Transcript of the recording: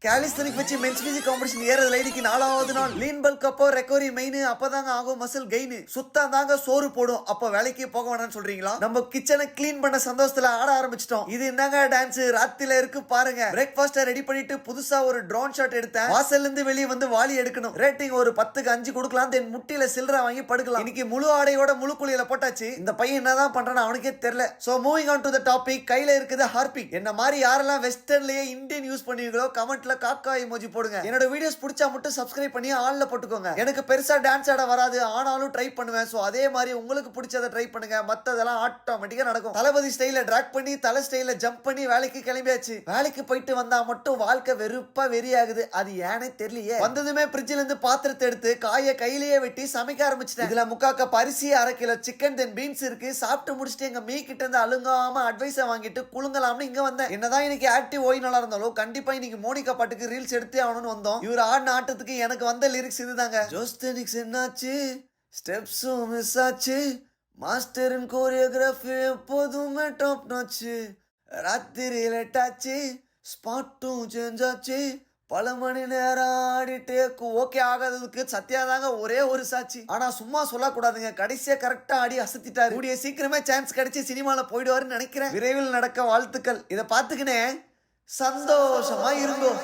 கேலிஸ்தனிக் வச்சு men's physique competition ஏறது லைடிக்கு 4வது நாள் லீன் பல்க் அப்போ ரெக்கவரி மெயின் அப்பதாங்க ஆகும் மசில் கெயின் சுத்தா தாங்க சோறு போடும் அப்ப வேலைக்கு போக வேணாம்னு சொல்றீங்களா? நம்ம கிச்சனை கிளீன் பண்ண சந்தோஷத்துல ஆட ஆரம்பிச்சிட்டோம். இது என்னங்க டான்ஸ் ராத்திரில இருக்கு பாருங்க. பிரேக்ஃபாஸ்ட் ரெடி பண்ணிட்டு புதுசா ஒரு ட்ரோன் ஷாட் எடுத்தேன். வாசல்ல இருந்து வெளியே வந்து வாளி எடுக்கணும். ரேட்டிங் ஒரு 10க்கு 5 கொடுக்கலாம். தென் முட்டில சில்லற வாங்கி படுக்கலாம். இன்னைக்கு முழு ஆடையோட முழு குளியல போட்டாச்சு. இந்த பையன் என்னதான் பண்றான்னு அவனுக்கே தெரியல. So moving on to the topic. கையில இருக்குது ஹார்பிக். என்ன மாதிரி யாரெல்லாம் வெஸ்டர்ன்லயே இந்தியன் யூஸ் பண்ணுவீங்களோ கமெண்ட் காக்கா இமோஜி போடுங்க. என்னோட வீடியோஸ் பிடிச்சா மட்டும் சப்ஸ்கிரைப் பண்ணி ஆல்ல போட்டுக்கோங்க. எனக்கு பெருசா டான்ஸ் ஆட வராது, ஆனாலும் ட்ரை பண்ணுவேன். சோ அதே மாதிரி உங்களுக்கு பிடிச்சதை ட்ரை பண்ணுங்க. மத்ததெல்லாம் ஆட்டோமேட்டிக்கா நடக்கும். தளபதி ஸ்டைல டிராக் பண்ணி தலை ஸ்டைல ஜம்ப் பண்ணி வேலைக்கு கிளம்பியாச்சு. வேலைக்கு போயிட்டு வந்தா மட்டும் வாழ்க்கை வெறுப்பா வெறியாகுது. அது ஏனே தெரியலையே. வந்ததுமே ஃப்ரிட்ஜ்ல இருந்து பாத்திரத்தை எடுத்து காய கையிலேயே வெட்டி சமைக்க ஆரம்பிச்சிட்டேன். இதுல முக்காக்க பரிசி 1/2 கிலோ சிக்கன் தென் பீன்ஸ் இருக்கு. சாப்பிட்டு முடிச்சுட்டு எங்க மீ கிட்ட இருந்து அழுங்காம அட்வைஸை வாங்கிட்டு குளுங்கலாம்னு இங்க வந்தேன். என்னதான் இன்னைக்கு ஆக்டிவ் ஓய் நல்லா இருந்தாலும் கண்டிப்பா இன்னைக்கு மோனிகா பாட்டுக்கு ரீல்ஸ் எடுத்தே ஆகணும்னு வந்தோம். இவர் ஆடின ஆட்டத்துக்கு எனக்கு வந்த லிரிக்ஸ் இதுதாங்க. ஜோஸ்தனிக்ஸ் என்னாச்சு, ஸ்டெப்ஸும் மிஸ் ஆச்சு, மாஸ்டரின் கோரியோகிராஃபி எப்போதுமே டாப் நாச்சு, ராத்திரி லேட் ஆச்சு, ஸ்பாட்டும் சேஞ்ச் ஆச்சு, பல மணி நேரம் ஆடிட்டு ஓகே ஆகாததுக்கு சத்யா தாங்க ஒரே ஒரு சாட்சி. ஆனா சும்மா சொல்லக்கூடாதுங்க, கடைசியா கரெக்டா ஆடி அசத்திட்டாரு. கூடிய சீக்கிரமே சான்ஸ் கிடைச்சி சினிமால போயிடுவாருன்னு நினைக்கிறேன். விரைவில் நடக்க வாழ்த்துக்கள். இதை பார்த்துக்கினே சந்தோஷமா இருந்தோம்.